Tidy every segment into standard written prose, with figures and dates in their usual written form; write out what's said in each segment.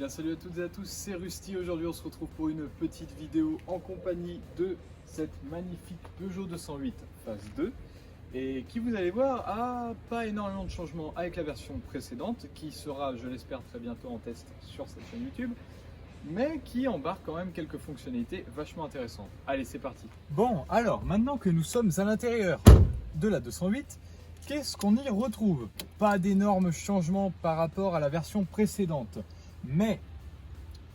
bien salut à toutes et à tous, c'est Rusty. Aujourd'hui on se retrouve pour une petite vidéo en compagnie de cette magnifique Peugeot 208 phase 2 et qui, vous allez voir, a pas énormément de changements avec la version précédente qui sera, je l'espère, très bientôt en test sur cette chaîne YouTube, mais qui embarque quand même quelques fonctionnalités vachement intéressantes. Allez, c'est parti. Bon, alors maintenant que nous sommes à l'intérieur de la 208, qu'est-ce qu'on y retrouve? Pas d'énormes changements par rapport à la version précédente. Mais,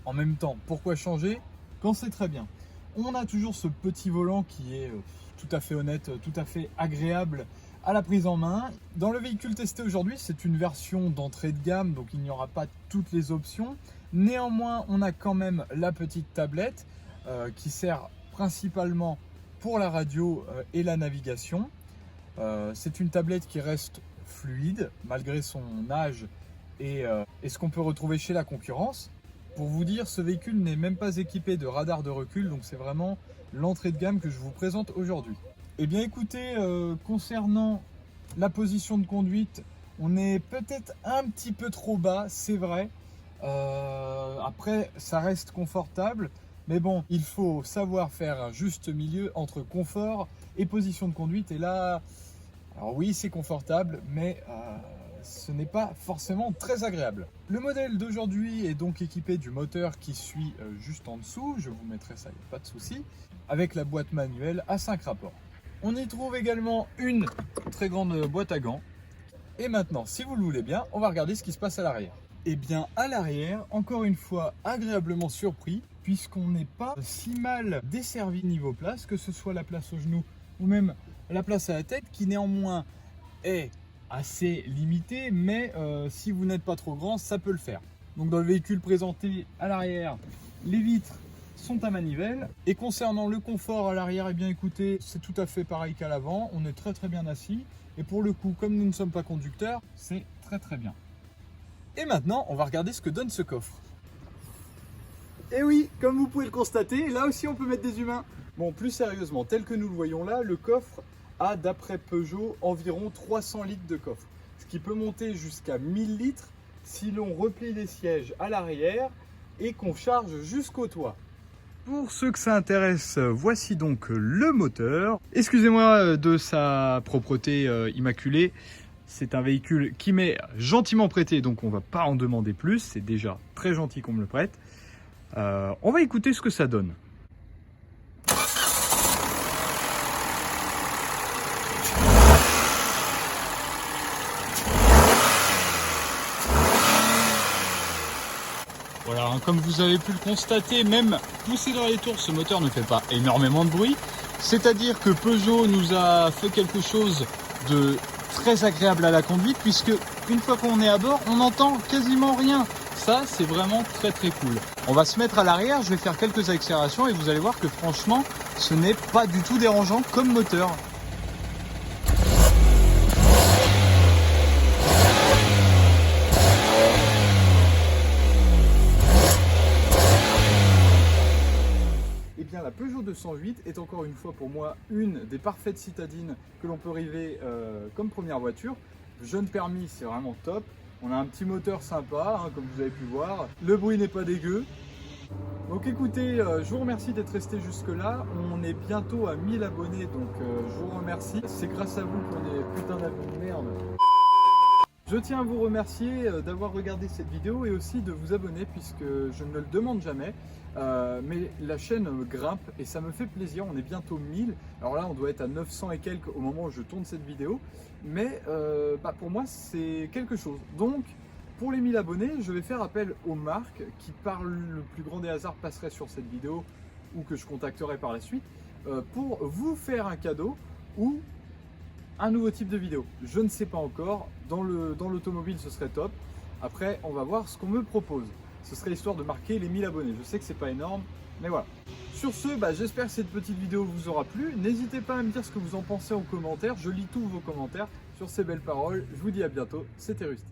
en même temps, pourquoi changer quand c'est très bien? On a toujours ce petit volant qui est tout à fait honnête, tout à fait agréable à la prise en main. Dans le véhicule testé aujourd'hui, c'est une version d'entrée de gamme, donc il n'y aura pas toutes les options. Néanmoins, on a quand même la petite tablette qui sert principalement pour la radio et la navigation. C'est une tablette qui reste fluide malgré son âge et ce qu'on peut retrouver chez la concurrence. Pour vous dire, ce véhicule n'est même pas équipé de radar de recul, donc c'est vraiment l'entrée de gamme que je vous présente aujourd'hui. Eh bien écoutez, concernant la position de conduite, on est peut-être un petit peu trop bas, c'est vrai. Après, ça reste confortable, mais bon, il faut savoir faire un juste milieu entre confort et position de conduite. Et là, alors oui, c'est confortable, mais ce n'est pas forcément très agréable. Le modèle d'aujourd'hui est donc équipé du moteur qui suit juste en dessous. Je vous mettrai ça, il n'y a pas de souci, avec la boîte manuelle à 5 rapports. On y trouve également une très grande boîte à gants. Et maintenant, si vous le voulez bien, on va regarder ce qui se passe à l'arrière. Et bien à l'arrière, encore une fois, agréablement surpris, puisqu'on n'est pas si mal desservi niveau place, que ce soit la place au genou ou même la place à la tête, qui néanmoins est assez limitée, mais si vous n'êtes pas trop grand, ça peut le faire. Donc dans le véhicule présenté à l'arrière, les vitres sont à manivelle. Et concernant le confort à l'arrière, eh bien écoutez, c'est tout à fait pareil qu'à l'avant, on est très bien assis. Et pour le coup, comme nous ne sommes pas conducteurs, c'est très bien. Et maintenant, on va regarder ce que donne ce coffre. Et oui, comme vous pouvez le constater, là aussi on peut mettre des humains. Bon, plus sérieusement, tel que nous le voyons là, le coffre a, d'après Peugeot, environ 300 litres de coffre. Ce qui peut monter jusqu'à 1000 litres si l'on replie les sièges à l'arrière et qu'on charge jusqu'au toit. Pour ceux que ça intéresse, voici donc le moteur. Excusez-moi de sa propreté immaculée. C'est un véhicule qui m'est gentiment prêté, donc on ne va pas en demander plus. C'est déjà très gentil qu'on me le prête. On va écouter ce que ça donne. Voilà, hein, comme vous avez pu le constater, même poussé dans les tours, ce moteur ne fait pas énormément de bruit. C'est-à-dire que Peugeot nous a fait quelque chose de très agréable à la conduite, puisque une fois qu'on est à bord, on n'entend quasiment rien. Ça, c'est vraiment très cool. On va se mettre à l'arrière, je vais faire quelques accélérations et vous allez voir que franchement, ce n'est pas du tout dérangeant comme moteur. Eh bien, la Peugeot 208 est encore une fois pour moi une des parfaites citadines que l'on peut rêver comme première voiture. Jeune permis, c'est vraiment top. On a un petit moteur sympa, hein, comme vous avez pu voir. Le bruit n'est pas dégueu. Donc écoutez, je vous remercie d'être resté jusque là. On est bientôt à 1000 abonnés, donc je vous remercie. C'est grâce à vous qu'on est putain d'abonnés de merde. Je tiens à vous remercier d'avoir regardé cette vidéo et aussi de vous abonner, puisque je ne le demande jamais. Mais la chaîne grimpe et ça me fait plaisir. On est bientôt 1000. Alors là, on doit être à 900 et quelques au moment où je tourne cette vidéo. Mais pour moi, c'est quelque chose. Donc, pour les 1000 abonnés, je vais faire appel aux marques qui, par le plus grand des hasards, passeraient sur cette vidéo ou que je contacterai par la suite pour vous faire un cadeau ou un nouveau type de vidéo. Je ne sais pas encore. Dans l'automobile, ce serait top. Après, on va voir ce qu'on me propose. Ce serait histoire de marquer les 1000 abonnés. Je sais que c'est pas énorme, mais voilà. Sur ce, j'espère que cette petite vidéo vous aura plu. N'hésitez pas à me dire ce que vous en pensez en commentaire. Je lis tous vos commentaires. Sur ces belles paroles, je vous dis à bientôt. C'était Rusty.